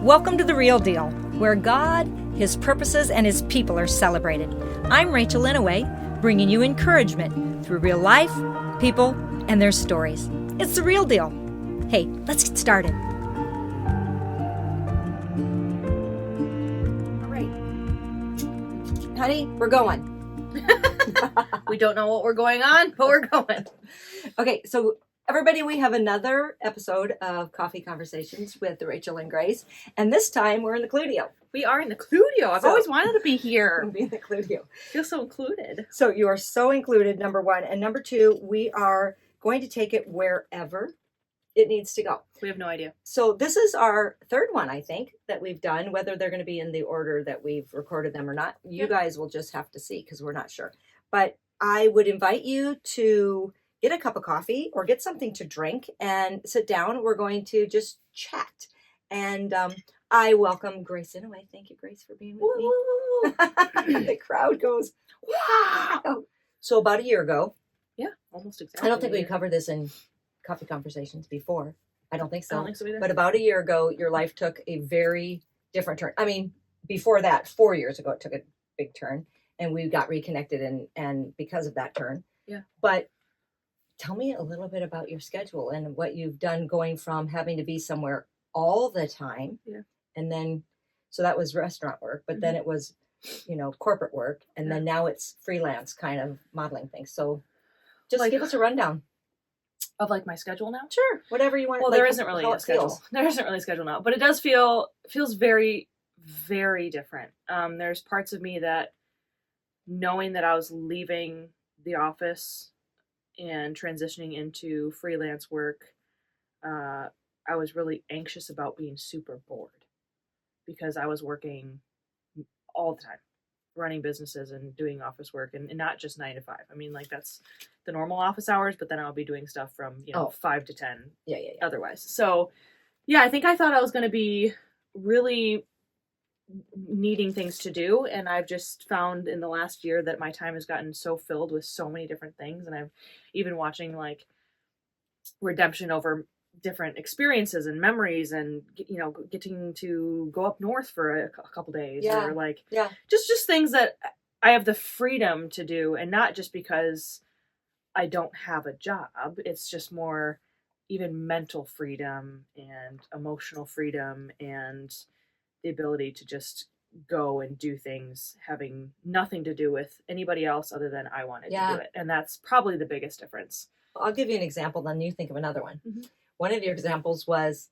Welcome to The Real Deal, where God, His purposes, and His people are celebrated. I'm Rachelinouye, bringing you encouragement through real life, people, and their stories. It's The Real Deal. Hey, let's get started. All right. Honey, we're going. We don't know what we're going on, but we're going. Okay, so everybody, we have another episode of Coffee Conversations with Rachel and Grace, and this time we're in the Cludio. We are in the Cludio. I've always wanted to be here. We'll be in the Cludio. Feel so included. So you are so included, number one. And number two, we are going to take it wherever it needs to go. We have no idea. So this is our third one, I think, that we've done. Whether they're going to be in the order that we've recorded them or not, you guys will just have to see because we're not sure. But I would invite you to get a cup of coffee or get something to drink and sit down. We're going to just chat. And I welcome Grace Inouye. Thank you, Grace, for being with me. The crowd goes, wow. So about a year ago. Yeah, almost exactly. I don't think we covered this in Coffee Conversations before. I don't think so. I don't think so either. But about a year ago, your life took a very different turn. I mean, before that, 4 years ago, it took a big turn. And we got reconnected and because of that turn. Yeah. But tell me a little bit about your schedule and what you've done going from having to be somewhere all the time. Yeah. And then, so that was restaurant work, but then it was, corporate work. And then now it's freelance kind of modeling things. So just give us a rundown. Of like my schedule now? Sure. Whatever you want. Well, there isn't really a schedule. There isn't really a schedule now, but it does feels very, very different. There's parts of me that knowing that I was leaving the office and transitioning into freelance work, I was really anxious about being super bored because I was working all the time, running businesses and doing office work and not just 9 to 5. I mean, like that's the normal office hours, but then I'll be doing stuff from, 5 to 10 otherwise. So yeah, I think I thought I was going to be really needing things to do, and I've just found in the last year that my time has gotten so filled with so many different things, and I've even watching like redemption over different experiences and memories, and getting to go up north for a couple days, or like just things that I have the freedom to do, and not just because I don't have a job. It's just more even mental freedom and emotional freedom and the ability to just go and do things having nothing to do with anybody else other than I wanted to do it. And that's probably the biggest difference. I'll give you an example, then you think of another one. Mm-hmm. One of your examples was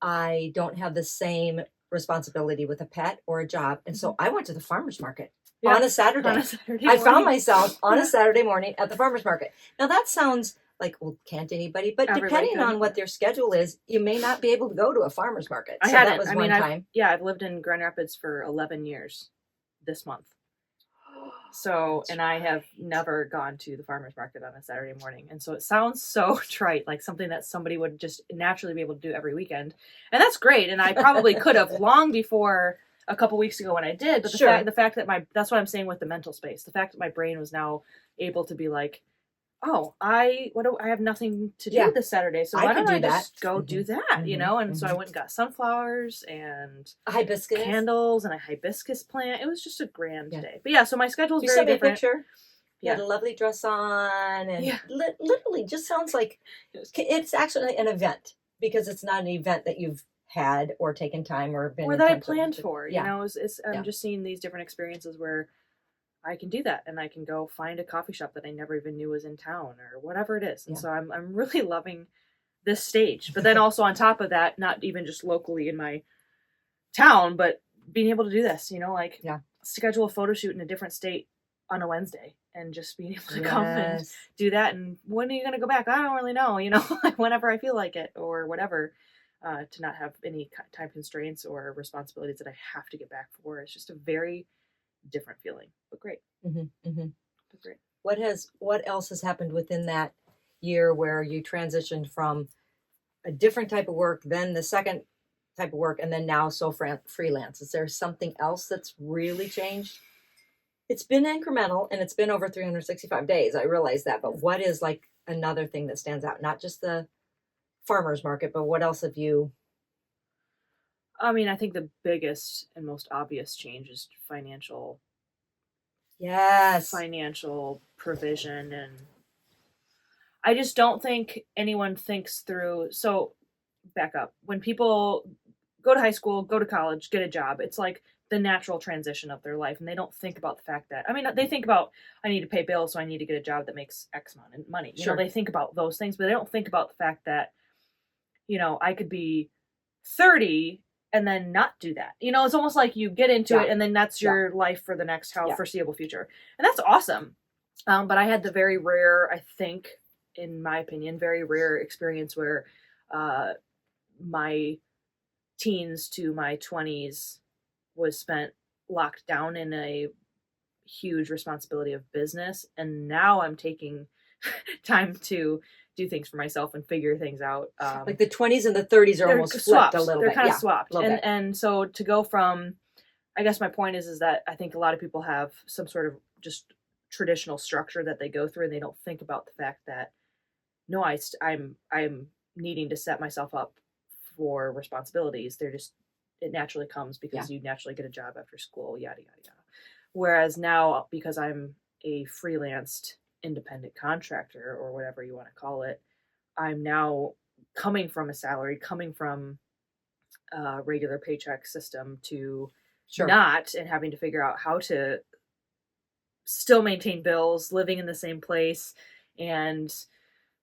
I don't have the same responsibility with a pet or a job. And so I went to the farmer's market on a Saturday. I found myself on a Saturday morning at the farmer's market. Now that sounds like, well, can't anybody? But everybody depending on what their schedule is, you may not be able to go to a farmer's market. I so hadn't. That was one time. I've lived in Grand Rapids for 11 years this month. So, and I have never gone to the farmer's market on a Saturday morning. And so it sounds so trite, like something that somebody would just naturally be able to do every weekend. And that's great. And I probably could have long before a couple weeks ago when I did. But the fact that that's what I'm saying with the mental space. The fact that my brain was now able to be like, oh, I have nothing to do this Saturday, so why don't I just go do that, And so I went and got sunflowers and hibiscus candles and a hibiscus plant. It was just a grand day. But yeah, so my schedule is very different. You sent me a picture. You had a lovely dress on, and literally just sounds like it's actually an event because it's not an event that you've had or taken time or been or that I planned for. Yeah. I'm just seeing these different experiences where I can do that, and I can go find a coffee shop that I never even knew was in town, or whatever it is. And so I'm really loving this stage. But then also on top of that, not even just locally in my town, but being able to do this, schedule a photo shoot in a different state on a Wednesday, and just being able to come and do that. And when are you going to go back? I don't really know, whenever I feel like it or whatever. To not have any time constraints or responsibilities that I have to get back for. It's just a very different feeling, but great. Mm-hmm, mm-hmm. But great. What else has happened within that year where you transitioned from a different type of work, then the second type of work, and then now freelance? Is there something else that's really changed? It's been incremental, and it's been over 365 days. I realize that, but what is like another thing that stands out? Not just the farmer's market, but what else have you I mean, I think the biggest and most obvious change is financial provision, and I just don't think anyone thinks through. So back up. When people go to high school, go to college, get a job, it's like the natural transition of their life, and they don't think about the fact that, I mean, they think about, I need to pay bills, so I need to get a job that makes X amount of money. You know, they think about those things, but they don't think about the fact that, you know, I could be 30 and then not do that. You know, it's almost like you get into it and then that's your life for the next foreseeable future. And that's awesome. But I had the very rare, I think, in my opinion, very rare experience where my teens to my 20s was spent locked down in a huge responsibility of business. And now I'm taking time to do things for myself and figure things out. Like the 20s and the 30s are almost flipped a little bit. They're kind of swapped. And so to go from, I guess my point is that I think a lot of people have some sort of just traditional structure that they go through, and they don't think about the fact that, no, I'm needing to set myself up for responsibilities. It naturally comes because you naturally get a job after school, yada, yada, yada. Whereas now, because I'm a freelanced independent contractor, or whatever you want to call it, I'm now coming from a salary, coming from a regular paycheck system to not, and having to figure out how to still maintain bills, living in the same place, and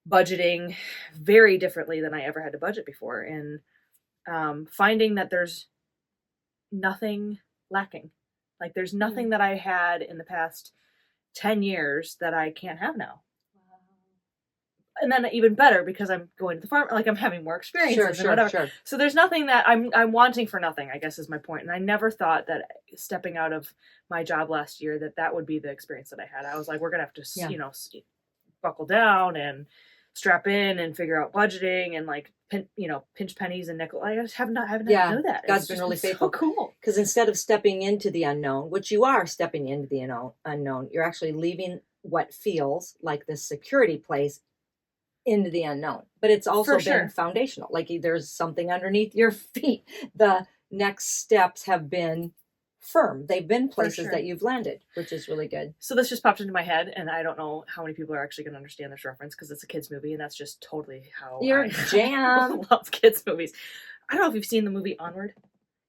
budgeting very differently than I ever had to budget before. And finding that there's nothing lacking. Like there's nothing that I had in the past 10 years that I can't have now. Wow. And then even better, because I'm going to the farm, like I'm having more experiences and whatever. So there's nothing that I'm wanting for nothing, I guess is my point. And I never thought that stepping out of my job last year, that would be the experience that I had. I was like, we're going to have to, you know, buckle down and strap in and figure out budgeting and like, pinch pennies and nickel. I just haven't know that. God's been really faithful. So cool. Because instead of stepping into the unknown, which you are stepping into the unknown, you're actually leaving what feels like this security place into the unknown. But it's also been foundational. Like there's something underneath your feet. The next steps have been firm. They've been places that you've landed, which is really good. So this just popped into my head, and I don't know how many people are actually going to understand this reference because it's a kids movie, and that's just totally how your jam. I love kids movies. I don't know if you've seen the movie Onward.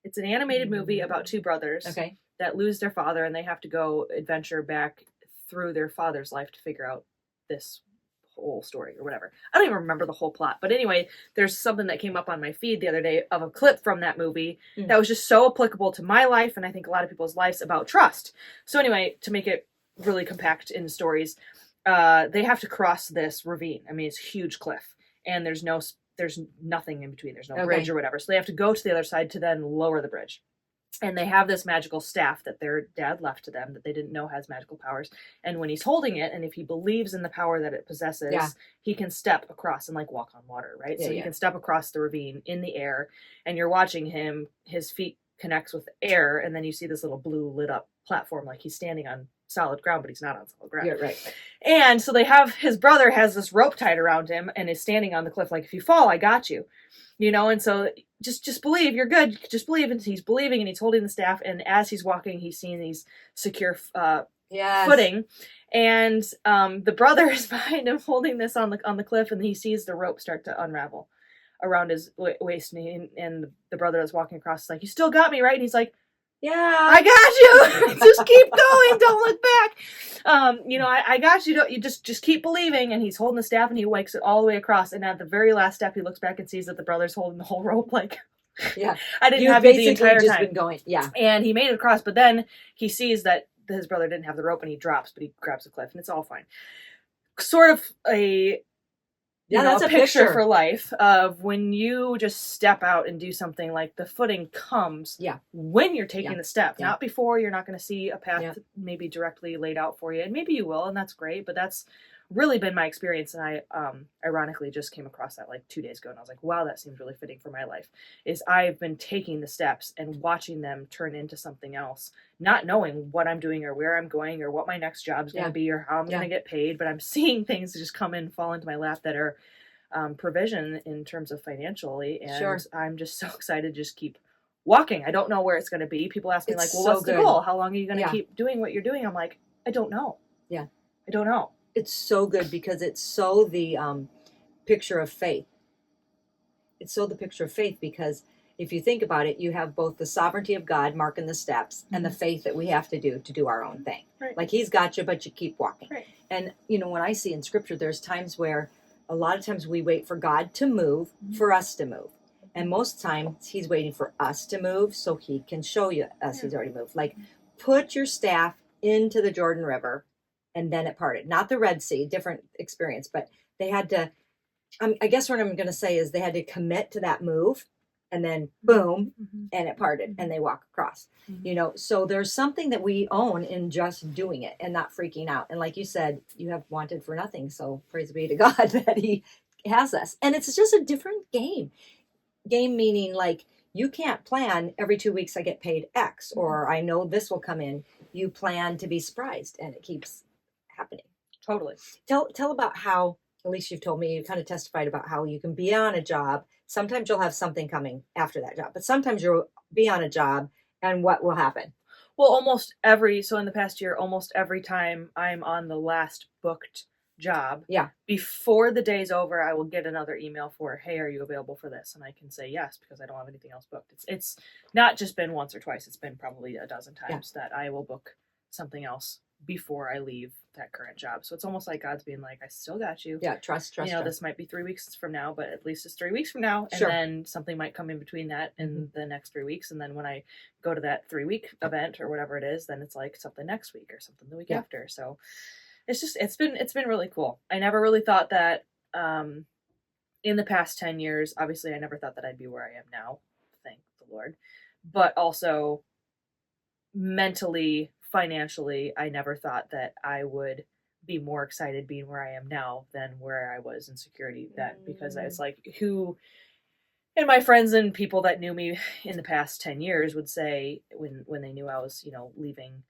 It's an animated movie about two brothers that lose their father, and they have to go adventure back through their father's life to figure out this whole story or whatever. I don't even remember the whole plot. But anyway, there's something that came up on my feed the other day of a clip from that movie that was just so applicable to my life, and I think a lot of people's lives, about trust. So anyway, to make it really compact in stories, they have to cross this ravine. I mean, it's a huge cliff, and there's nothing in between. There's no bridge or whatever. So they have to go to the other side to then lower the bridge. And they have this magical staff that their dad left to them that they didn't know has magical powers. And when he's holding it, and if he believes in the power that it possesses, he can step across and like walk on water, right? So he can step across the ravine in the air, and you're watching him, his feet connects with air, and then you see this little blue lit up platform, like he's standing on solid ground, but he's not on solid ground. Yeah, right. And so his brother has this rope tied around him and is standing on the cliff like, if you fall, I got you. You know, and so just believe, you're good. Just believe. And he's believing, and he's holding the staff. And as he's walking, he's seeing these secure footing. And the brother is behind him holding this on the cliff, and he sees the rope start to unravel around his waist. And the brother that's walking across is like, you still got me, right? And he's like, yeah, I got you. Just keep going. Don't look back. You know, I got you. You just keep believing. And he's holding the staff, and he wakes it all the way across. And at the very last step, he looks back and sees that the brother's holding the whole rope. Like, I didn't have you the entire time. Been going. Yeah. And he made it across, but then he sees that his brother didn't have the rope, and he drops, but he grabs the cliff, and it's all fine. Sort of that's a picture for life of when you just step out and do something, like the footing comes when you're taking the step, not before. You're not going to see a path maybe directly laid out for you, and maybe you will, and that's great, but that's really been my experience. And I ironically just came across that like 2 days ago, and I was like, wow, that seems really fitting for my life. Is I've been taking the steps and watching them turn into something else, not knowing what I'm doing or where I'm going or what my next job is going to be or how I'm going to get paid, but I'm seeing things just come in, fall into my lap that are provision in terms of financially, and I'm just so excited to just keep walking. I don't know where it's going to be. People ask me It's like, well, so what's the good. goal? How long are you going to Yeah. keep doing what you're doing? I'm like, I don't know. Yeah. I don't know. It's so good because it's so the picture of faith. It's so the picture of faith because if you think about it, you have both the sovereignty of God marking the steps and the faith that we have to do our own thing. Right. Like he's got you, but you keep walking. Right. And, you know, when I see in scripture, there's times where a lot of times we wait for God to move for us to move. And most times he's waiting for us to move so he can show you us he's already moved. Like put your staff into the Jordan River and then it parted. Not the Red Sea, different experience, but they had to, I guess what I'm going to say is they had to commit to that move and then boom, and it parted and they walk across. You know, so there's something that we own in just doing it and not freaking out. And like you said, you have wanted for nothing. So praise be to God that he has us. And it's just a different game. Game meaning like you can't plan every 2 weeks I get paid X or I know this will come in. You plan to be surprised and it keeps happening. Totally. Tell about how, at least you've told me, you kind of testified about how you can be on a job. Sometimes you'll have something coming after that job, but sometimes you'll be on a job and what will happen? Well, so in the past year, almost every time I'm on the last booked job, before the day's over, I will get another email for, hey, are you available for this? And I can say yes, because I don't have anything else booked. It's not just been once or twice. It's been probably a dozen times that I will book something else before I leave that current job. So it's almost like God's being like, I still got you. Yeah, trust. You know, trust. this might be 3 weeks from now, but at least it's 3 weeks from now. And Sure. then something might come in between that and the next 3 weeks. And then when I go to that 3-week event or whatever it is, then it's like something next week or something the week after. So it's been really cool. I never really thought that in the past 10 years, obviously I never thought that I'd be where I am now. Thank the Lord. But also mentally, financially, I never thought that I would be more excited being where I am now than where I was in security then, because it's like and my friends and people that knew me in the past 10 years would say when they knew I was, you know, leaving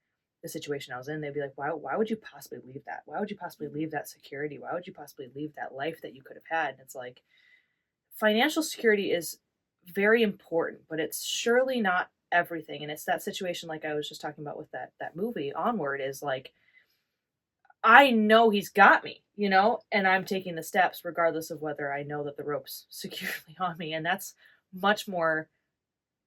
the situation I was in, they'd be like, why would you possibly leave that? Why would you possibly leave that security? Why would you possibly leave that life that you could have had? And it's like, financial security is very important, but it's surely not everything. And it's that situation like I was just talking about with that movie Onward is like, I know he's got me, you know, and I'm taking the steps regardless of whether I know that the rope's securely on me. And that's much more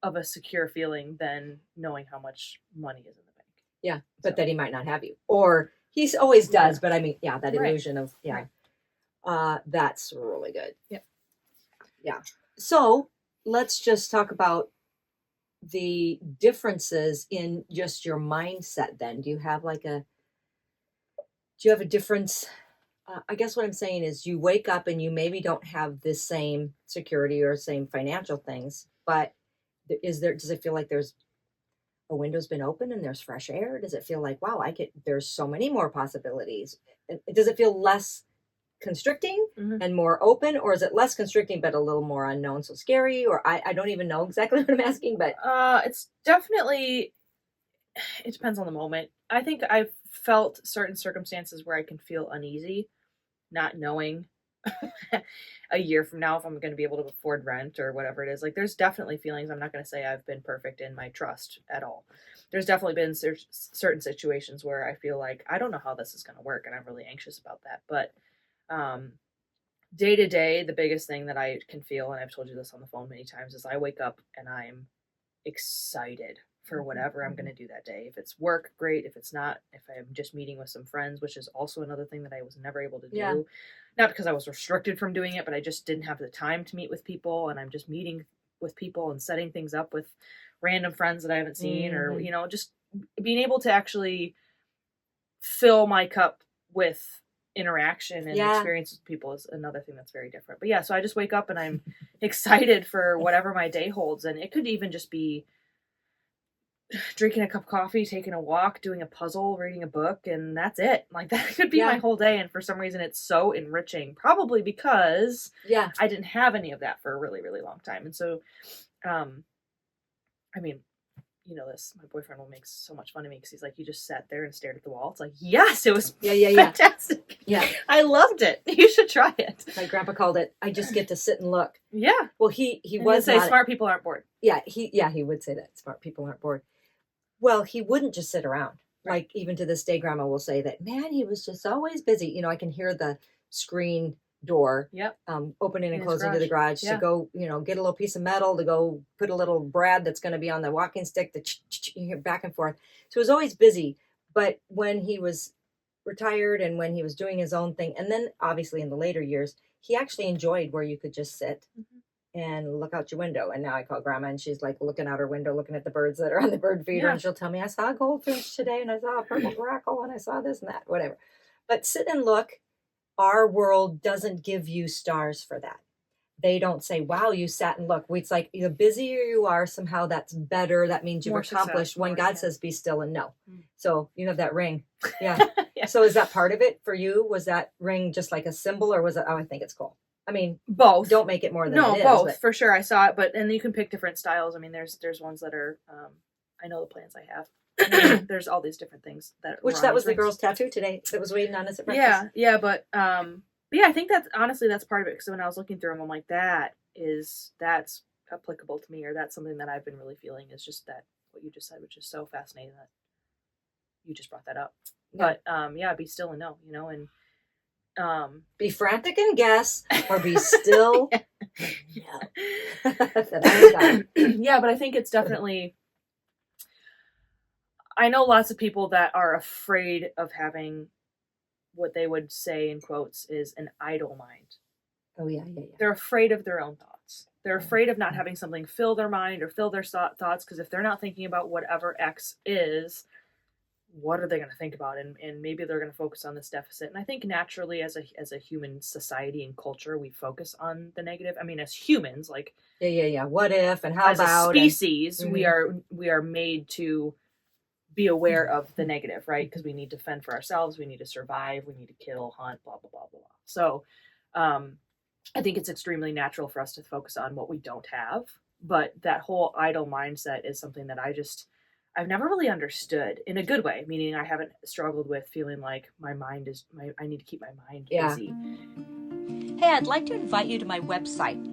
of a secure feeling than knowing how much money is in the bank. Yeah, but that he might not have you. Or he always does, but I mean, yeah, that illusion of, that's really good. Yeah. Yeah. So let's just talk about the differences in just your mindset then. Do you have a difference? I guess what I'm saying is you wake up and you maybe don't have the same security or same financial things, but does it feel like there's a window's been open and there's fresh air? Does it feel like, wow, there's so many more possibilities? Does it feel less constricting and more open, or is it less constricting but a little more unknown, so scary? Or I don't even know exactly what I'm asking, but it's definitely, it depends on the moment. I think I've felt certain circumstances where I can feel uneasy not knowing a year from now if I'm going to be able to afford rent or whatever it is. Like, there's definitely feelings. I'm not going to say I've been perfect in my trust at all. There's definitely been certain situations where I feel like I don't know how this is going to work, and I'm really anxious about that. But day to day, the biggest thing that I can feel, and I've told you this on the phone many times, is I wake up and I'm excited for whatever I'm going to do that day. If it's work, great. If it's not, if I'm just meeting with some friends, which is also another thing that I was never able to do. Not because I was restricted from doing it, but I just didn't have the time to meet with people, and I'm just meeting with people and setting things up with random friends that I haven't seen, or, you know, just being able to actually fill my cup with interaction and experience with people is another thing that's very different. But yeah, so I just wake up and I'm excited for whatever my day holds. And it could even just be drinking a cup of coffee, taking a walk, doing a puzzle, reading a book, and that's it. Like, that could be my whole day. And for some reason it's so enriching, probably because I didn't have any of that for a really, really long time. And so, I mean, you know this, my boyfriend will make so much fun of me because he's like, you just sat there and stared at the wall. It's like, yes, it was fantastic. Yeah. I loved it. You should try it. My grandpa called it, I just get to sit and look. Yeah. Well, he And was say not, smart people aren't bored. yeah, he would say that smart people aren't bored. Well, he wouldn't just sit around. Right. Like even to this day, grandma will say that, man, he was just always busy. You know, I can hear the screen door Yep. opening and In his closing to the garage Yeah. to go, you know, get a little piece of metal to go put a little brad that's going to be on the walking stick, you hear back and forth. So he was always busy. But when he was retired and when he was doing his own thing, and then obviously in the later years, he actually enjoyed where you could just sit and look out your window. And now I call grandma and she's like looking out her window, looking at the birds that are on the bird feeder. Yeah. And she'll tell me, I saw a goldfinch today and I saw a purple grackle and I saw this and that, whatever. But sit and look. Our world doesn't give you stars for that. They don't say, wow, you sat and looked. It's like the busier you are, somehow that's better. That means you've More accomplished success, when more, God yeah. says be still and know. Mm. So you have that ring. Yeah. Yeah. So is that part of it for you? Was that ring just like a symbol or was it, oh, I think it's cool. I mean, Both. don't make it more than No, it is. both But for sure. I saw it, and you can pick different styles. I mean, there's ones that are, I know the plans I have. There's all these different things which that was the girl's tattoo today that was waiting on us at breakfast. Yeah, but yeah, I think that's honestly that's part of it. Because when I was looking through them, I'm like, that's applicable to me, or that's something that I've been really feeling. Is just that what you just said, which is so fascinating that you just brought that up. Yeah. But yeah, be still and know, you know, and be frantic and guess, or be still. Yeah, but I think it's definitely. I know lots of people that are afraid of having what they would say in quotes is an idle mind. Oh yeah. They're afraid of their own thoughts. They're afraid of not having something fill their mind or fill their thoughts, because if they're not thinking about whatever X is, what are they going to think about? And maybe they're going to focus on this deficit. And I think naturally as a human society and culture, we focus on the negative. I mean, as humans, like yeah. What if and how as about a species, and, we are made to be aware of the negative, right? Because we need to fend for ourselves, we need to survive, we need to kill, hunt, blah blah blah blah. So I think it's extremely natural for us to focus on what we don't have, but that whole idle mindset is something that I've never really understood in a good way, meaning I haven't struggled with feeling like I need to keep my mind busy. Hey, I'd like to invite you to my website.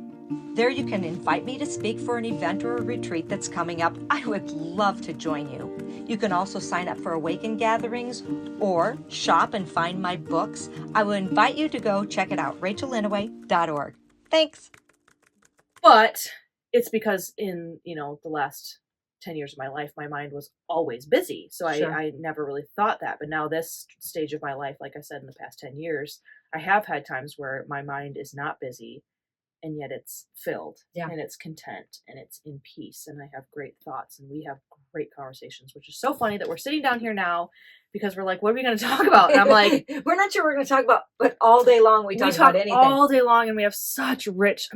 There you can invite me to speak for an event or a retreat that's coming up. I would love to join you. You can also sign up for Awaken gatherings or shop and find my books. I will invite you to go check it out, rachelinouye.org. Thanks. But it's because in, the last 10 years of my life, my mind was always busy. So Sure. I never really thought that. But now this stage of my life, like I said, in the past 10 years, I have had times where my mind is not busy and yet it's filled and it's content and it's in peace. And I have great thoughts and we have great conversations, which is so funny that we're sitting down here now because we're like, what are we going to talk about? And I'm like, we're not sure we're going to talk about, but all day long we talk about anything. All day long, and we have such rich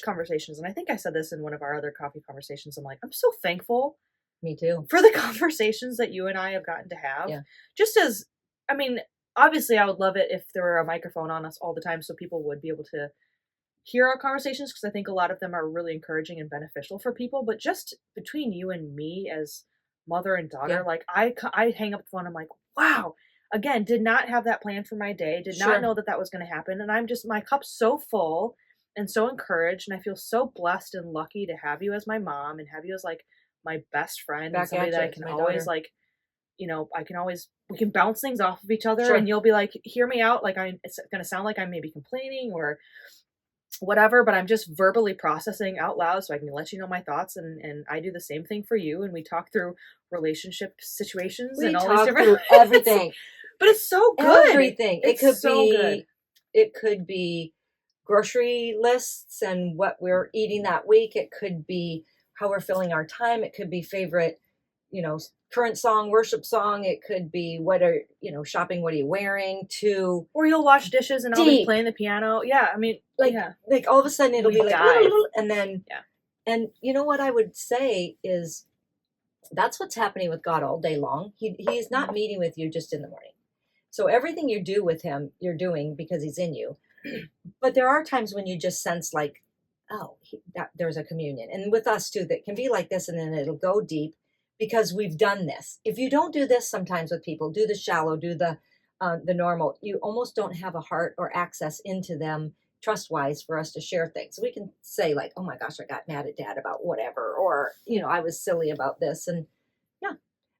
conversations. And I think I said this in one of our other coffee conversations. I'm like, I'm so thankful. Me too. For the conversations that you and I have gotten to have. Yeah. Just as, I mean, obviously I would love it if there were a microphone on us all the time so people would be able to hear our conversations, because I think a lot of them are really encouraging and beneficial for people. But just between you and me as mother and daughter, like I hang up the phone, I'm like, wow, again, did not have that plan for my day, did not know that was going to happen. And I'm just, my cup's so full and so encouraged. And I feel so blessed and lucky to have you as my mom and have you as like my best friend and somebody that I can always like, we can bounce things off of each other and you'll be like, hear me out. Like it's going to sound like I'm maybe complaining or whatever, but I'm just verbally processing out loud so I can let you know my thoughts, and I do the same thing for you, and we talk through relationship situations and all these different everything. But it's so good. Everything. It could be grocery lists and what we're eating that week. It could be how we're filling our time. It could be favorite, current song, worship song. It could be shopping, what are you wearing, or you'll wash dishes and I'll be playing the piano. Yeah. I mean, like all of a sudden it'll be like, and then, and you know what I would say is that's what's happening with God all day long. He's not meeting with you just in the morning. So everything you do with him, you're doing because he's in you. But there are times when you just sense like, there's a communion. And with us too, that can be like this, and then it'll go deep. because we've done this. If you don't do this sometimes with people, do the shallow, do the normal, you almost don't have a heart or access into them trust-wise for us to share things. We can say like, oh my gosh, I got mad at dad about whatever, or, I was silly about this. And yeah,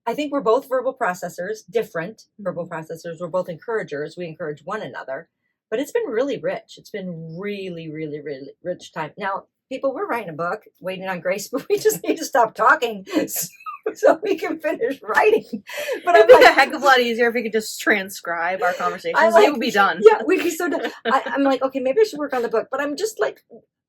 I think we're both verbal processors, different verbal processors. We're both encouragers. We encourage one another, but it's been really rich. It's been really, really, really rich time. Now, people, we're writing a book, Waiting on Grace, but we just need to stop talking so we can finish writing. But it'd be a heck of a lot easier if we could just transcribe our conversations. It would be done. Yeah, we'd be so done. I'm like, okay, maybe I should work on the book, but I'm just like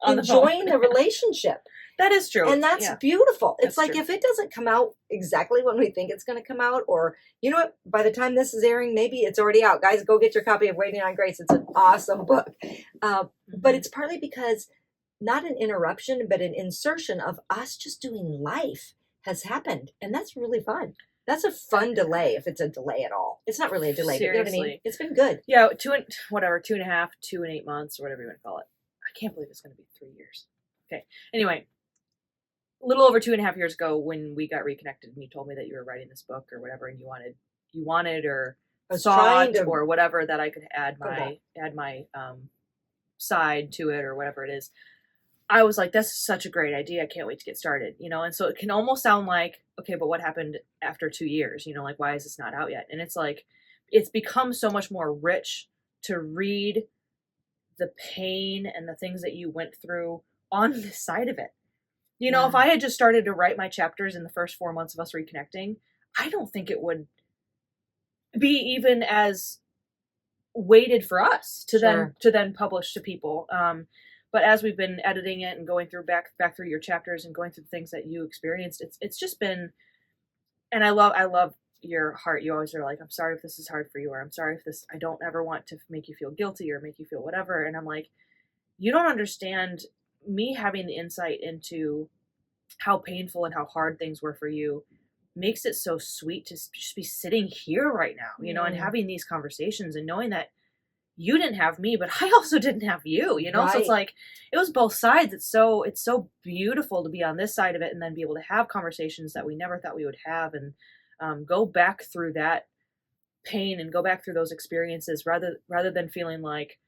enjoying the relationship. That is true. And that's beautiful. It's That's like true. if it doesn't come out exactly when we think it's going to come out, or you know what, by the time this is airing, maybe it's already out. Guys, go get your copy of Waiting on Grace. It's an awesome book. But it's partly because not an interruption, but an insertion of us just doing life has happened. And that's really fun. That's a fun delay if it's a delay at all. It's not really a delay, but you know what I mean? It's been good. Yeah, 2.5, 2 and 8 months, or whatever you want to call it. I can't believe it's going to be 3 years. Okay. Anyway, a little over 2.5 years ago when we got reconnected and you told me that you were writing this book or whatever, and you wanted or thought or whatever that I could add my side to it or whatever it is. I was like, that's such a great idea. I can't wait to get started, and so it can almost sound like, okay, but what happened after 2 years? Like, why is this not out yet? And it's like, it's become so much more rich to read the pain and the things that you went through on this side of it. If I had just started to write my chapters in the first 4 months of us reconnecting, I don't think it would be even as weighted for us to then publish to people. But as we've been editing it and going through back through your chapters and going through the things that you experienced, it's just been, and I love your heart. You always are like, I'm sorry if this is hard for you, or I'm sorry if this, I don't ever want to make you feel guilty or make you feel whatever. And I'm like, you don't understand me having the insight into how painful and how hard things were for you makes it so sweet to just be sitting here right now, and having these conversations and knowing that you didn't have me, but I also didn't have you, Right. So it's like, it was both sides. It's so beautiful to be on this side of it and then be able to have conversations that we never thought we would have, and go back through that pain and go back through those experiences rather than feeling like,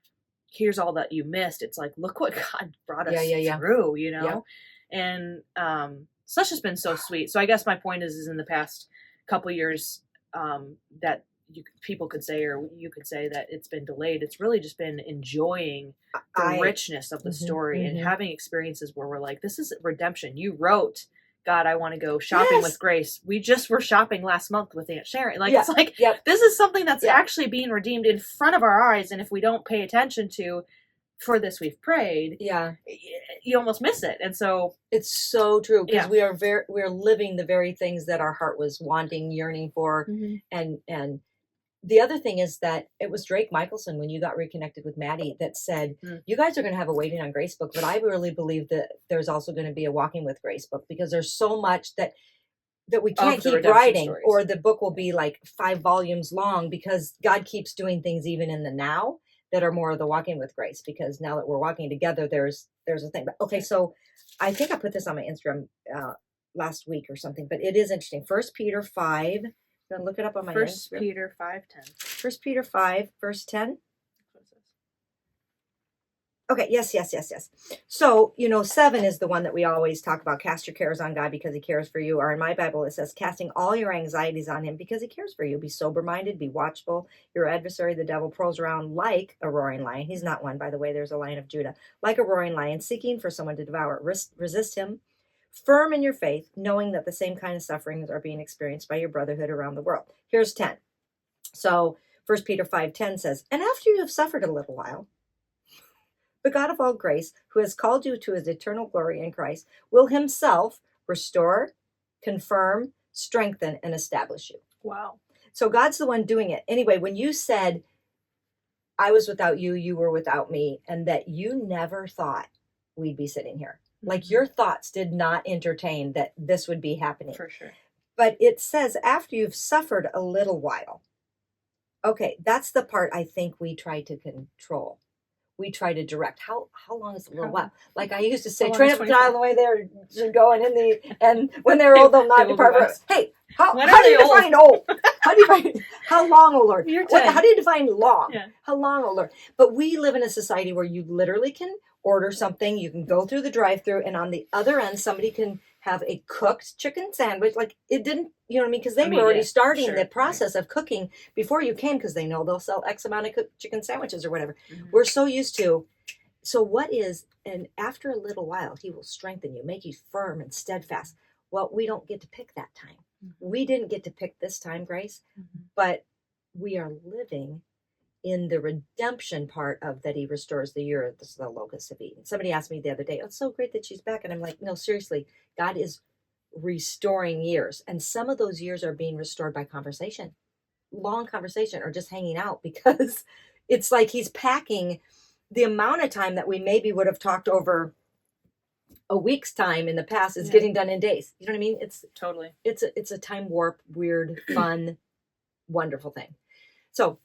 here's all that you missed. It's like, look what God brought us through, Yeah. And so that's just been so sweet. So I guess my point is in the past couple of years that people could say, or you could say, that it's been delayed. It's really just been enjoying the richness of the story and having experiences where we're like, this is redemption. You wrote, God, I want to go shopping with Grace. We just were shopping last month with Aunt Sharon. Like, it's like, this is something that's actually being redeemed in front of our eyes. And if we don't pay attention to, for this we've prayed, you almost miss it. And so it's so true, because we are living the very things that our heart was wanting, yearning for. And the other thing is that it was Drake Michelson, when you got reconnected with Maddie, that said, you guys are going to have a Waiting on Grace book, but I really believe that there's also going to be a Walking with Grace book, because there's so much that we can't keep writing stories. Or the book will be like 5 volumes long, because God keeps doing things even in the now that are more of the Walking with Grace, because now that we're walking together, there's a thing. But okay, so I think I put this on my Instagram last week or something, but it is interesting. 1 Peter 5. I'm going to look it up on my Instagram. 1 Peter 5:10. 1 Peter 5, verse 10. Okay, yes. So, 7 is the one that we always talk about. Cast your cares on God because he cares for you. Or in my Bible, it says, casting all your anxieties on him because he cares for you. Be sober-minded, be watchful. Your adversary, the devil, prowls around like a roaring lion. He's not one, by the way. There's a Lion of Judah. Like a roaring lion, seeking for someone to devour. Resist him. Firm in your faith, knowing that the same kind of sufferings are being experienced by your brotherhood around the world. Here's 10. So 1 Peter 5:10 says, and after you have suffered a little while, the God of all grace, who has called you to his eternal glory in Christ, will himself restore, confirm, strengthen, and establish you. Wow. So God's the one doing it. Anyway, when you said, I was without you, you were without me, and that you never thought we'd be sitting here. Like, your thoughts did not entertain that this would be happening. For sure. But it says, after you've suffered a little while. Okay, that's the part I think we try to control. we try to direct. How long is a little How- while? Like I used to say, how long train is up the child 24? the way they're going in the, and when they're old, they'll not They will depart be from wise. it. Hey, how When do are you they old? define old? How do you define, how long, oh Lord? You're What, 10. how do you define long? Yeah. How long, oh Lord? But we live in a society where you literally can order something, you can go through the drive-through, and on the other end, somebody can have a cooked chicken sandwich. Like it didn't, you know what I mean? Because they were already starting the process of cooking before you came, because they know they'll sell X amount of cooked chicken sandwiches or whatever. Mhm. We're so used to. So what is, and after a little while, he will strengthen you, make you firm and steadfast. Well, we don't get to pick that time. We didn't get to pick this time, Grace, but we are living in the redemption part of that he restores the year the locusts have eaten. Somebody asked me the other day, oh, it's so great that she's back. And I'm like, no, seriously, God is restoring years. And some of those years are being restored by conversation, long conversation, or just hanging out, because it's like he's packing the amount of time that we maybe would have talked over a week's time in the past is getting done in days. You know what I mean? It's totally. It's a time warp, weird, fun, wonderful thing. So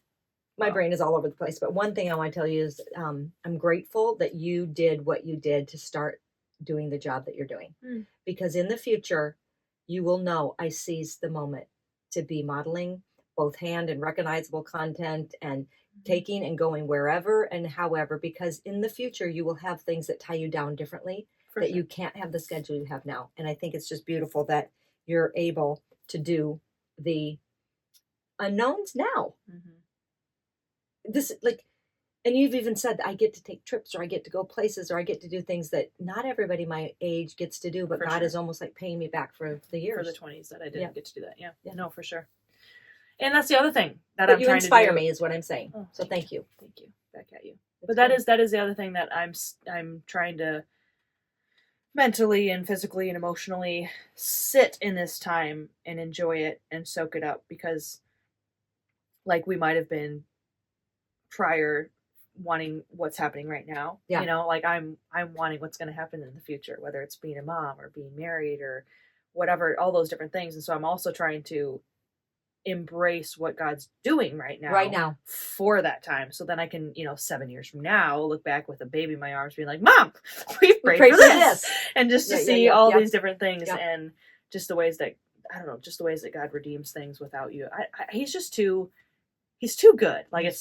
my brain is all over the place. But one thing I want to tell you is I'm grateful that you did what you did to start doing the job that you're doing. Because in the future, you will know I seized the moment to be modeling both hand and recognizable content and taking and going wherever and however, because in the future, you will have things that tie you down differently that you can't have the schedule you have now. And I think it's just beautiful that you're able to do the unknowns now. This, like, and you've even said I get to take trips, or I get to go places, or I get to do things that not everybody my age gets to do, but God is almost like paying me back for the years. For the 20s that I didn't get to do that. Yeah. No, for sure. And that's the other thing that I'm trying to do. You inspire me is what I'm saying. Oh, so thank you. Thank you. Back at you. But that is the other thing that I'm trying to mentally and physically and emotionally sit in this time and enjoy it and soak it up, because like we might have been prior wanting what's happening right now. You know, like I'm wanting what's going to happen in the future, whether it's being a mom or being married or whatever, all those different things. And so I'm also trying to embrace what God's doing right now for that time. So then I can, 7 years from now, look back with a baby in my arms being like, Mom, we prayed for this. And just to see all these different things and just the ways that, I don't know, just the ways that God redeems things without you. He's too good. Like it's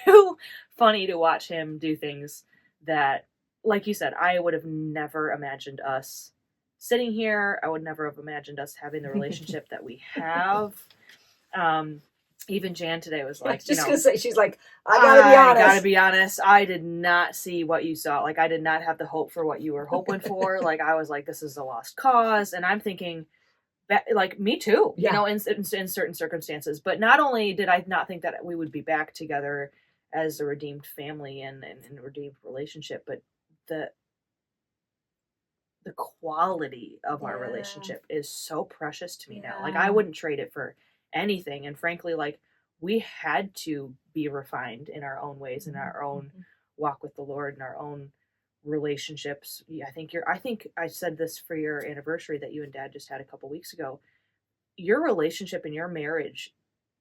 too funny to watch him do things that, like you said, I would have never imagined us sitting here. I would never have imagined us having the relationship that we have. Even Jan today was like, gonna say, she's like, I gotta be honest. I did not see what you saw. Like, I did not have the hope for what you were hoping for. Like, I was like, this is a lost cause. And I'm thinking that, like, me too, in certain circumstances. But not only did I not think that we would be back together as a redeemed family and a redeemed relationship, but the quality of our relationship is so precious to me now. Like, I wouldn't trade it for anything. And frankly, like, we had to be refined in our own ways, in our own walk with the Lord, in our own relationships. I think I said this for your anniversary that you and Dad just had a couple weeks ago. Your relationship and your marriage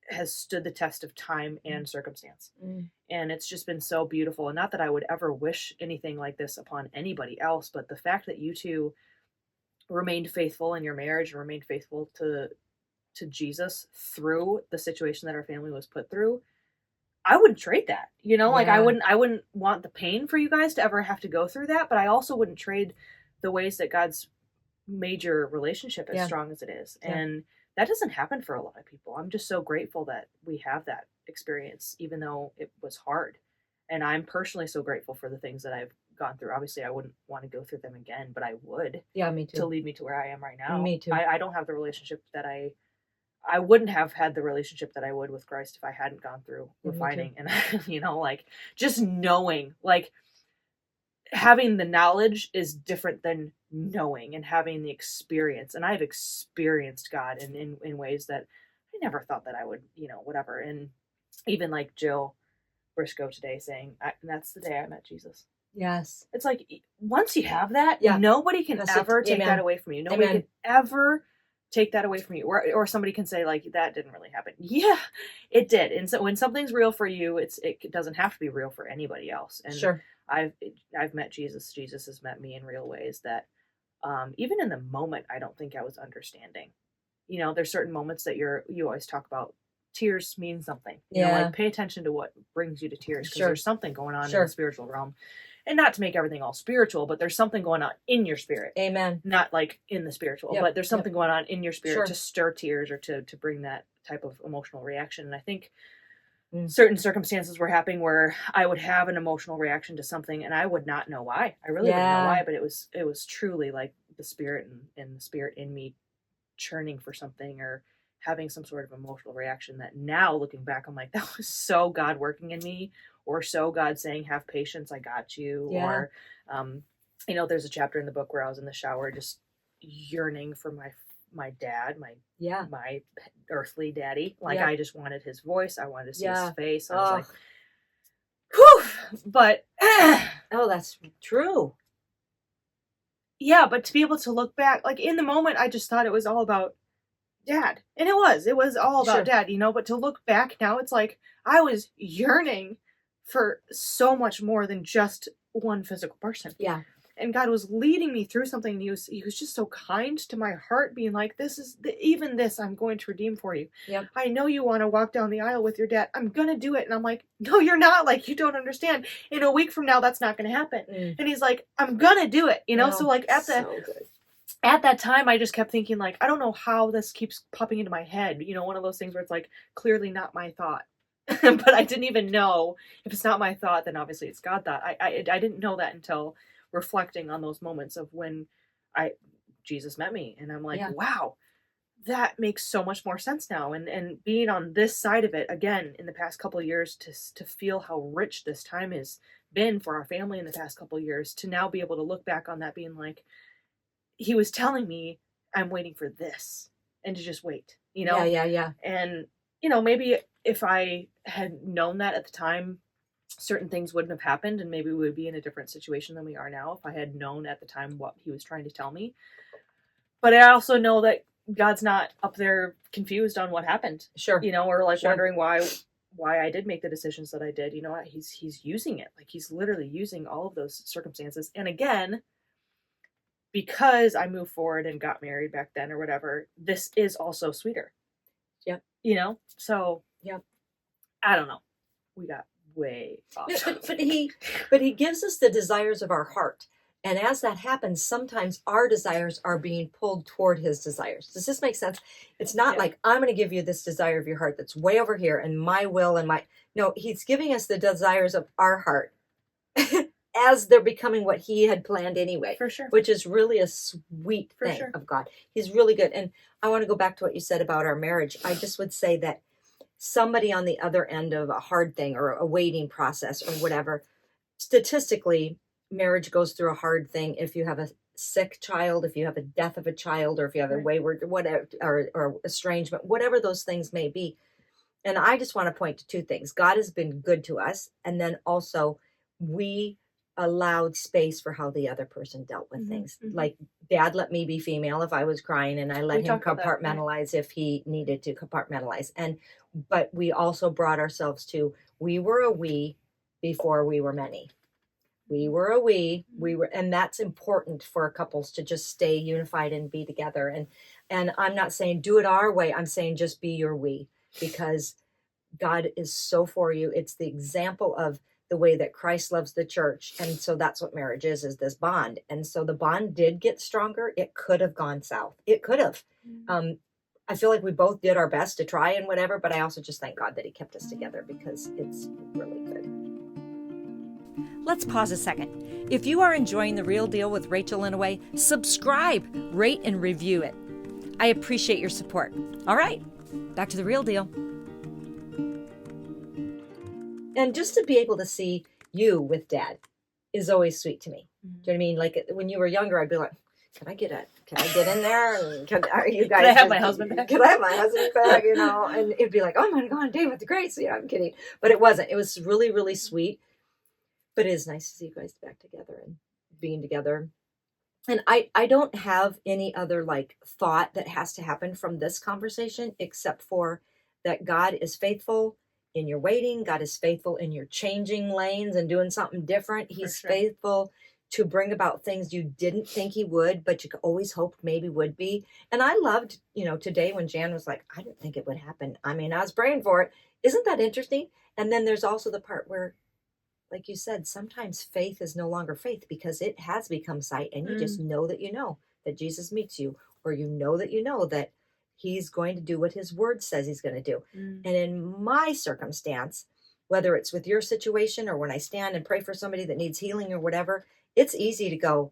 has stood the test of time and circumstance. And it's just been so beautiful. And not that I would ever wish anything like this upon anybody else, but the fact that you two remained faithful in your marriage and remained faithful to Jesus through the situation that our family was put through, I wouldn't trade that. Like I wouldn't want the pain for you guys to ever have to go through that, but I also wouldn't trade the ways that God's made your relationship as strong as it is. And that doesn't happen for a lot of people. I'm just so grateful that we have that experience, even though it was hard. And I'm personally so grateful for the things that I've gone through. Obviously, I wouldn't want to go through them again, but I would. Yeah, me too. To lead me to where I am right now. Me too. I don't have the relationship that I wouldn't have had the relationship that I would with Christ if I hadn't gone through refining. And, like, just knowing, like, having the knowledge is different than knowing and having the experience. And I've experienced God in ways that I never thought that I would, whatever. And even like Jill Briscoe today saying, that's the day I met Jesus. Yes. It's like, once you have that, nobody can ever take that away from you. Nobody can ever take that away from you. Or somebody can say like, that didn't really happen. Yeah, it did. And so when something's real for you, it doesn't have to be real for anybody else. And Sure. I've met Jesus. Jesus has met me in real ways that even in the moment, I don't think I was understanding. You know, there's certain moments that you always talk about. Tears mean something. You know, like pay attention to what brings you to tears, because there's something going on in the spiritual realm. And not to make everything all spiritual, but there's something going on in your spirit. Amen. Not like in the spiritual, but there's something going on in your spirit to stir tears or to bring that type of emotional reaction. And I think certain circumstances were happening where I would have an emotional reaction to something and I would not know why. I really wouldn't know why, but it was truly like the spirit and the spirit in me churning for something or having some sort of emotional reaction that now looking back, I'm like, that was so God working in me, or so God saying, have patience, I got you. Or, you know, there's a chapter in the book where I was in the shower just yearning for my dad, my earthly daddy. Like I just wanted his voice. I wanted to see his face. I was like, whew, but oh, that's true. Yeah, but to be able to look back, like in the moment, I just thought it was all about Dad. And it was all about Dad, you know, but to look back now, it's like I was yearning for so much more than just one physical person. Yeah. And God was leading me through something. And he was just so kind to my heart, being like, even this I'm going to redeem for you. Yep. I know you want to walk down the aisle with your dad. I'm going to do it. And I'm like, no, you're not. Like, you don't understand. In a week from now, that's not going to happen. And he's like, I'm going to do it. You know? So like at that time, I just kept thinking like, I don't know how this keeps popping into my head. You know, one of those things where it's like, clearly not my thought. But I didn't even know, if it's not my thought, then obviously it's God thought. I didn't know that until reflecting on those moments of when Jesus met me, and I'm like, wow, that makes so much more sense now. And being on this side of it again in the past couple of years, to feel how rich this time has been for our family in the past couple of years, to now be able to look back on that being like, he was telling me I'm waiting for this, and to just wait, you know? Yeah. And, you know, maybe if I had known that at the time, certain things wouldn't have happened, and maybe we would be in a different situation than we are now if I had known at the time what he was trying to tell me. But I also know that God's not up there confused on what happened. Sure. You know, or like wondering why I did make the decisions that I did. You know what? He's using it. Like he's literally using all of those circumstances. And again, because I moved forward and got married back then or whatever, this is also sweeter. Yep. You know? So, yep. I don't know. We got way off. But he gives us the desires of our heart. And as that happens, sometimes our desires are being pulled toward his desires. Does this make sense? It's not like, I'm going to give you this desire of your heart that's way over here, and my will and no, he's giving us the desires of our heart as they're becoming what he had planned anyway. For sure. Which is really a sweet thing of God. He's really good. And I want to go back to what you said about our marriage. I just would say that somebody on the other end of a hard thing or a waiting process or whatever, statistically, marriage goes through a hard thing if you have a sick child, if you have a death of a child, or if you have a wayward, whatever, or estrangement, whatever those things may be. And I just want to point to two things. God has been good to us. And then also we allowed space for how the other person dealt with things. Like Dad let me be female if I was crying, and I let him compartmentalize if he needed to compartmentalize. But we also brought ourselves to, we were a we before we were many. We were a we were, and that's important for couples to just stay unified and be together. And I'm not saying do it our way. I'm saying just be your we, because God is so for you. It's the example of the way that Christ loves the church. And so that's what marriage is this bond. And so the bond did get stronger. It could have gone south. It could have. I feel like we both did our best to try and whatever, but I also just thank God that he kept us together, because it's really good. Let's pause a second. If you are enjoying The Real Deal with Rachel in a Way, subscribe, rate, and review it. I appreciate your support. All right, back to The Real Deal. And just to be able to see you with Dad is always sweet to me. Do you know what I mean? Like when you were younger, I'd be like, can I get in there? And are you guys? Can I have my husband back? Can I have my husband back? You know, and it'd be like, oh my God, Dave with the Grace. Yeah, I'm kidding. But it wasn't. It was really, really sweet. But it is nice to see you guys back together and being together. And I don't have any other like thought that has to happen from this conversation except for that God is faithful in your waiting. God is faithful in your changing lanes and doing something different. He's sure. faithful to bring about things you didn't think he would, but you always hoped maybe would be. And I loved, today when Jan was like, I didn't think it would happen. I mean, I was praying for it. Isn't that interesting? And then there's also the part where, like you said, sometimes faith is no longer faith because it has become sight, and you just know that Jesus meets you, or that he's going to do what his word says he's going to do. And in my circumstance, whether it's with your situation or when I stand and pray for somebody that needs healing or whatever, it's easy to go,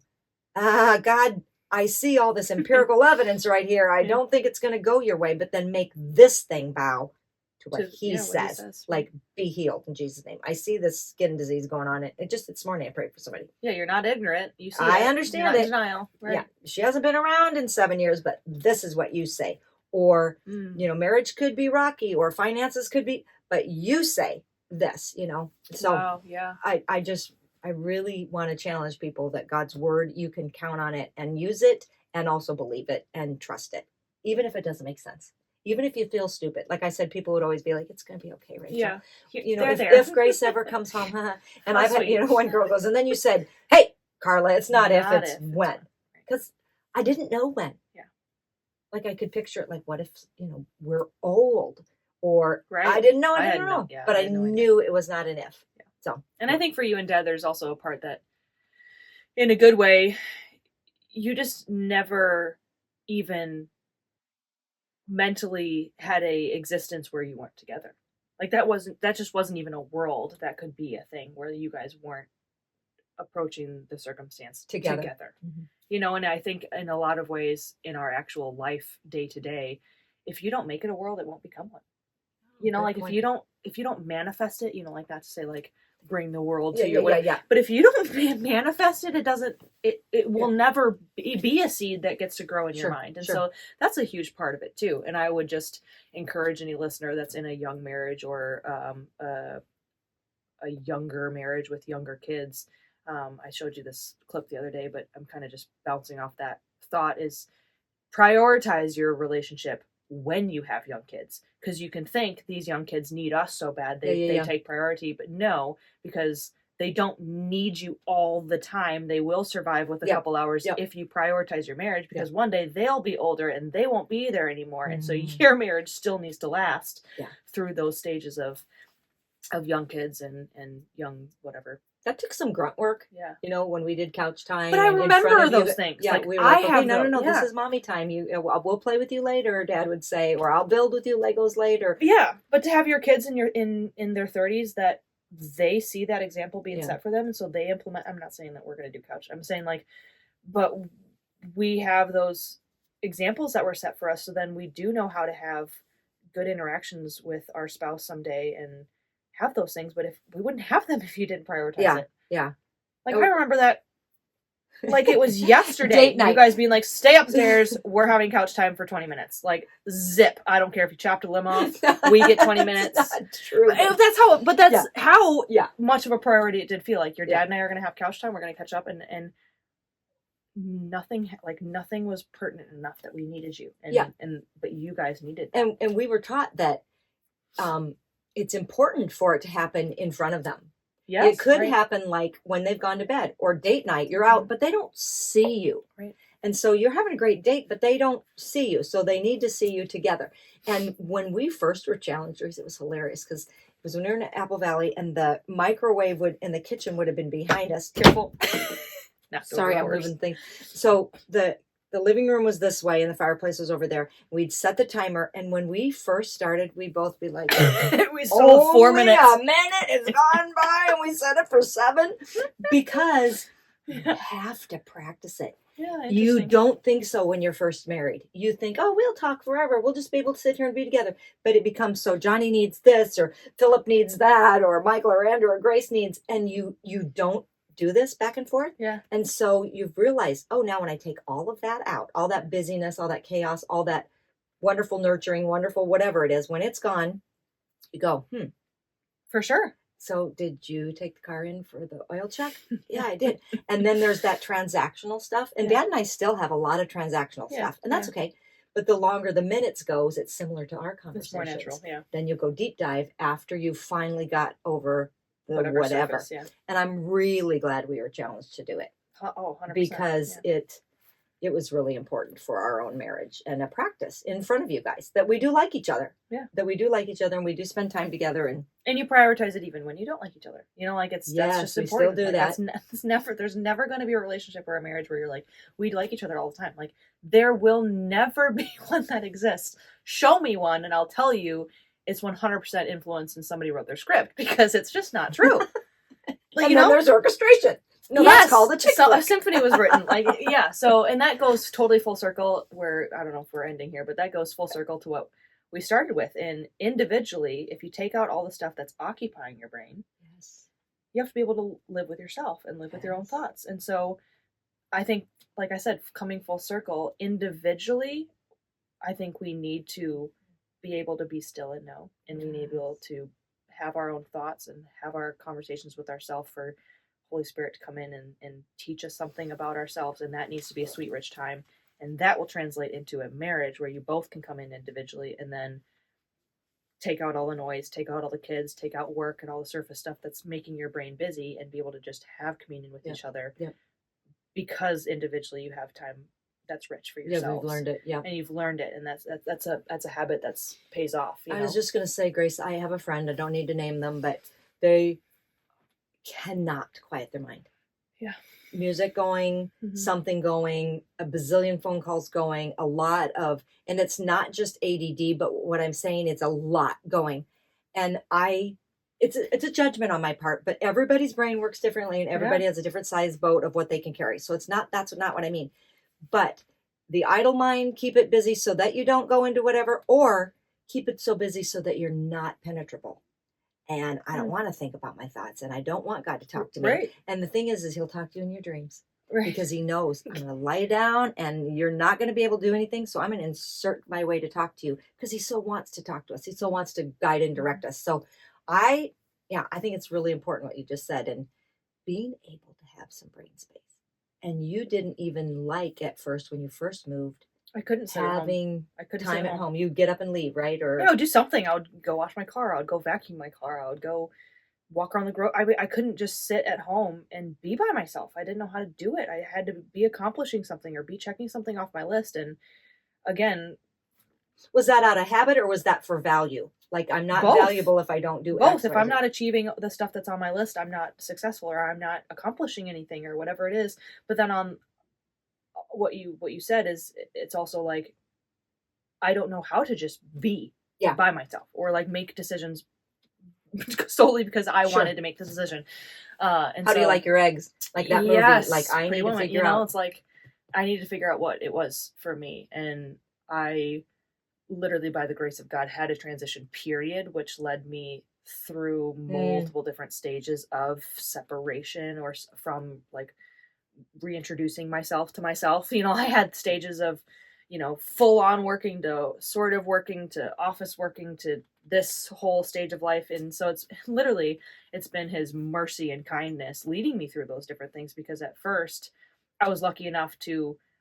God, I see all this empirical evidence right here. I don't think it's going to go your way, but then make this thing bow to what he says. Like, be healed in Jesus' name. I see this skin disease going on. This morning I prayed for somebody. Yeah, you're not ignorant. You see I it. understand You're not it. in denial. Right? Yeah, she hasn't been around in 7 years, but this is what you say. Or, marriage could be rocky, or finances could be, but you say this, So wow, yeah. I really want to challenge people that God's word, you can count on it and use it and also believe it and trust it, even if it doesn't make sense. Even if you feel stupid. Like I said, people would always be like, it's going to be okay, Rachel. Yeah. If Grace ever comes home, and I've had, one girl goes, and then you said, hey, Carla, it's not if, it's when. Because I didn't know when. Yeah. Like I could picture it like, what if, we're old? Or right. I didn't know. But I knew it was not an if. Yeah. So. And I think for you and Dad, there's also a part that, in a good way, you just never even mentally had a existence where you weren't together. Like that just wasn't even a world that could be a thing where you guys weren't approaching the circumstance together. Mm-hmm. And I think in a lot of ways in our actual life day to day, if you don't make it a world, it won't become one. Like point. if you don't manifest it, like not to say like bring the world to you. Yeah. But if you don't manifest it, it will never be a seed that gets to grow in your mind. And so that's a huge part of it too. And I would just encourage any listener that's in a young marriage or a younger marriage with younger kids. I showed you this clip the other day, but I'm kind of just bouncing off that thought is prioritize your relationship when you have young kids, because you can think these young kids need us so bad they take priority, but no, because they don't need you all the time. They will survive with a couple hours if you prioritize your marriage, because one day they'll be older and they won't be there anymore. And so your marriage still needs to last through those stages of young kids and young whatever. That took some grunt work. Yeah. When we did couch time. But I remember those things. Yeah, like, we were like, okay, no, this is mommy time. We'll play with you later, Dad would say, or I'll build with you Legos later. Yeah, but to have your kids in their 30s that they see that example being set for them, and so they implement. I'm not saying that we're going to do couch. I'm saying but we have those examples that were set for us, so then we do know how to have good interactions with our spouse someday and have those things. But if we wouldn't have them if you didn't prioritize it. Yeah. Like I remember that like it was yesterday. Date night. You guys being like, stay upstairs, we're having couch time for 20 minutes. Like zip. I don't care if you chopped a limb off. We get 20 minutes. That's true. That's how much of a priority it did feel. Like your dad and I are gonna have couch time, we're gonna catch up, and nothing was pertinent enough that we needed you. But you guys needed that. And we were taught that it's important for it to happen in front of them. Yes, it could happen like when they've gone to bed or date night. You're out, but they don't see you. Right. And so you're having a great date, but they don't see you. So they need to see you together. And when we first were challengers, it was hilarious because it was when we were in Apple Valley and the microwave in the kitchen would have been behind us. Careful. Sorry, I'm moving things. So the living room was this way and the fireplace was over there. We'd set the timer, and when we first started, we'd both be like, we still 4 minutes. A minute has gone by, and we set it for 7 because you have to practice it. Yeah, you don't think so when you're first married. You think, oh, we'll talk forever. We'll just be able to sit here and be together. But it becomes so Johnny needs this, or Philip needs that, or Michael or Andrew or Grace needs, and you don't do this back and forth. Yeah. And so you've realized, oh, now when I take all of that out, all that busyness, all that chaos, all that wonderful nurturing, wonderful whatever it is, when it's gone, you go, For sure. So did you take the car in for the oil check? Yeah, I did. And then there's that transactional stuff. And Yeah. Dad and I still have a lot of transactional Yeah, stuff. And that's yeah. okay. But the longer the minutes goes, it's similar to our It's more conversations. natural, yeah. Then you go deep dive after you finally got over the Whatever whatever. surface, yeah. And I'm really glad we were challenged to do it. Oh, 100%. Because it was really important for our own marriage and a practice in front of you guys that we do like each other. Yeah. That we do like each other and we do spend time together and you prioritize it even when you don't like each other. You know, like that's just important. We still do like, that. There's never going to be a relationship or a marriage where you're like, we like each other all the time. Like there will never be one that exists. Show me one and I'll tell you it's 100% influence and somebody wrote their script because it's just not true. Like, and then there's orchestration. No, yes, that's called a chick flick. A symphony was written. Like, yeah. So, and that goes totally full circle where, I don't know if we're ending here, but that goes full circle to what we started with. And individually, if you take out all the stuff that's occupying your brain, yes, you have to be able to live with yourself and live with your own thoughts. And so I think, like I said, coming full circle, individually, I think we need to be able to be still and know. And we need to be able to have our own thoughts and have our conversations with ourselves for Holy Spirit to come in and teach us something about ourselves. And that needs to be a sweet, rich time. And that will translate into a marriage where you both can come in individually and then take out all the noise, take out all the kids, take out work and all the surface stuff that's making your brain busy and be able to just have communion with each other. Yeah. Because individually you have time that's rich for yourself. Yeah, we've learned it. Yeah. And you've learned it. And that's a habit that's pays off. I was just going to say, Grace, I have a friend, I don't need to name them, but they cannot quiet their mind. Yeah. Music going, something going, a bazillion phone calls going, a lot of, and it's not just ADD, but what I'm saying, it's a lot going. And it's a judgment on my part, but everybody's brain works differently and everybody has a different size boat of what they can carry. So that's not what I mean. But the idle mind, keep it busy so that you don't go into whatever, or keep it so busy so that you're not penetrable. And I don't want to think about my thoughts and I don't want God to talk to me. Right. And the thing is he'll talk to you in your dreams. Right. Because he knows I'm going to lie down and you're not going to be able to do anything. So I'm going to insert my way to talk to you because he so wants to talk to us. He so wants to guide and direct us. So I think it's really important what you just said and being able to have some brain space. And you didn't even like at first when you first moved. I couldn't sit having time at home. You get up and leave, right? Or I would do something. I would go wash my car. I would go vacuum my car. I would go walk around the grow. I couldn't just sit at home and be by myself. I didn't know how to do it. I had to be accomplishing something or be checking something off my list. And again, was that out of habit or was that for value? Like I'm not valuable if I don't do both. X, if I'm not achieving the stuff that's on my list, I'm not successful or I'm not accomplishing anything or whatever it is. But then on what you said is it's also like I don't know how to just be by myself or like make decisions solely because I wanted to make this decision. And how do you like your eggs? Like that movie. Like I need to figure out. It's like I need to figure out what it was for me, and I literally, by the grace of God, had a transition period, which led me through multiple different stages of separation or from like reintroducing myself to myself. You know, I had stages of, you know, full on working to sort of working to office working to this whole stage of life. And so it's been his mercy and kindness leading me through those different things, because at first I was lucky enough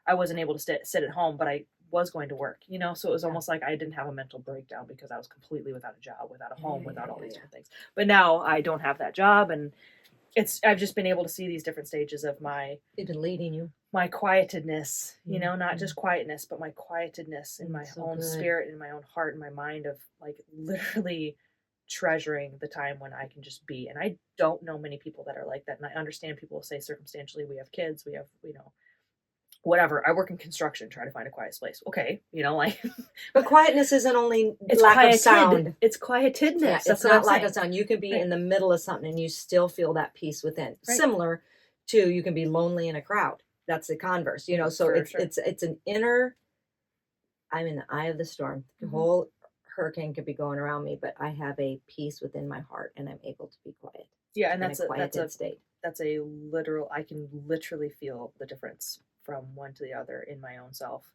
I wasn't able to sit at home, but I was going to work, you know, so it was almost like I didn't have a mental breakdown because I was completely without a job, without a home, without all these different things. But now I don't have that job, and I've just been able to see these different stages of it's been leading you. My quietedness, you know, not just quietness, but my quietedness in my own spirit, in my own heart, in my mind, of like literally treasuring the time when I can just be. And I don't know many people that are like that. And I understand people say circumstantially, we have kids, we have, you know, whatever. I work in construction, try to find a quiet place. Okay, you know, like. But quietness isn't only lack of sound. It's quietedness. Yeah, it's not lack of sound. You can be in the middle of something and you still feel that peace within. Right. Similar to you can be lonely in a crowd. That's the converse, you know. So it's an inner. I'm in the eye of the storm. The whole hurricane could be going around me, but I have a peace within my heart, and I'm able to be quiet. Yeah, and that's a state. That's a literal. I can literally feel the difference from one to the other in my own self.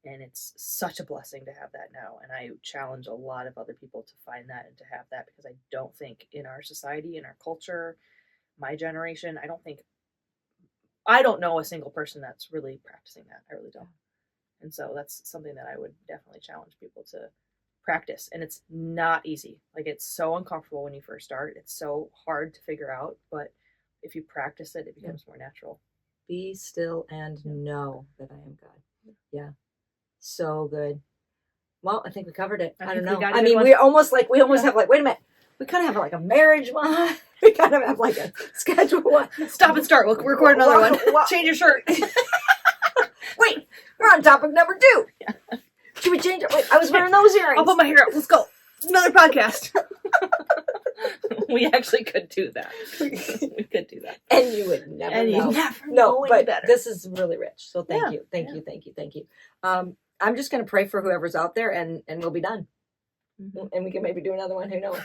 And it's such a blessing to have that now. And I challenge a lot of other people to find that and to have that, because I don't think in our society, in our culture, my generation, I don't know a single person that's really practicing that. I really don't. And so that's something that I would definitely challenge people to practice. And it's not easy. Like, it's so uncomfortable when you first start. It's so hard to figure out, but if you practice it, it becomes more natural. Be still and know that I am God. Yeah. So good. Well, I think we covered it. I don't know. I mean, we almost have like, wait a minute. We kind of have like a marriage one. We kind of have like a schedule one. Stop and start. We'll record another one. Change your shirt. Wait, we're on topic number 2. Yeah. Should we change it? Wait, I was wearing those earrings. I'll put my hair up. Let's go. Another podcast. We actually could do that. We could do that. And you would never know. You never know any better. This is really rich. So thank you. Thank you. I'm just going to pray for whoever's out there, and we'll be done. Mm-hmm. And we can maybe do another one. Who knows?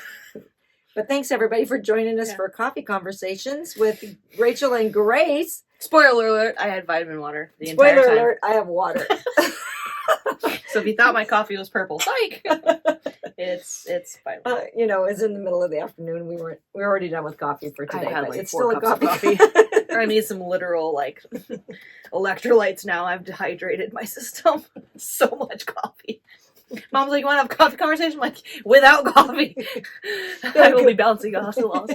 But thanks, everybody, for joining us for Coffee Conversations with Rachel and Grace. Spoiler alert, I had vitamin water the entire time. Spoiler alert, I have water. So if you thought my coffee was purple, psych! It's fine. It's in the middle of the afternoon. We're already done with coffee for today, had but like it's 4 still a cups coffee. of coffee. I need some literal electrolytes now. I've dehydrated my system. So much coffee. Mom's like, you want to have a coffee conversation? I'm like, without coffee, I will be bouncing off the walls.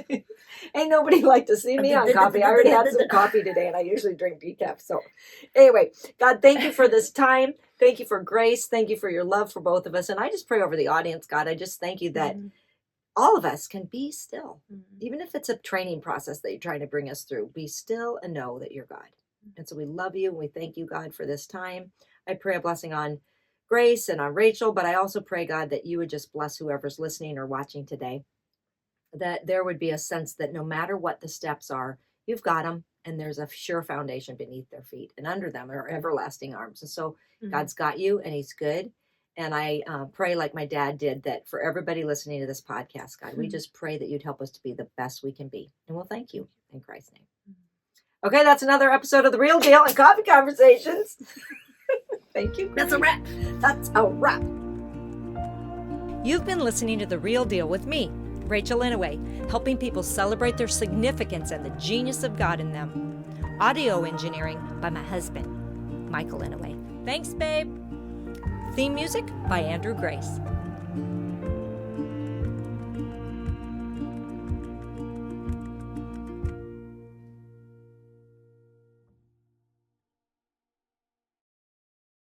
Ain't nobody like to see me on coffee. I already had some coffee today, and I usually drink decaf. So anyway, God, thank you for this time. Thank you for grace. Thank you for your love for both of us. And I just pray over the audience, God. I just thank you that all of us can be still. Even if it's a training process that you're trying to bring us through, be still and know that you're God. And so we love you, and we thank you, God, for this time. I pray a blessing on Grace and on Rachel, but I also pray, God, that you would just bless whoever's listening or watching today, that there would be a sense that no matter what the steps are, you've got them, and there's a sure foundation beneath their feet, and under them are everlasting arms. And so God's got you, and he's good. And I pray, like my dad did, that for everybody listening to this podcast, God, we just pray that you'd help us to be the best we can be. And we'll thank you in Christ's name. Okay, that's another episode of The Real Deal and Coffee Conversations. Thank you. That's a wrap. That's a wrap. You've been listening to The Real Deal with me, Rachelinouye, helping people celebrate their significance and the genius of God in them. Audio engineering by my husband, Michael Inouye. Thanks, babe. Theme music by Andrew Grace.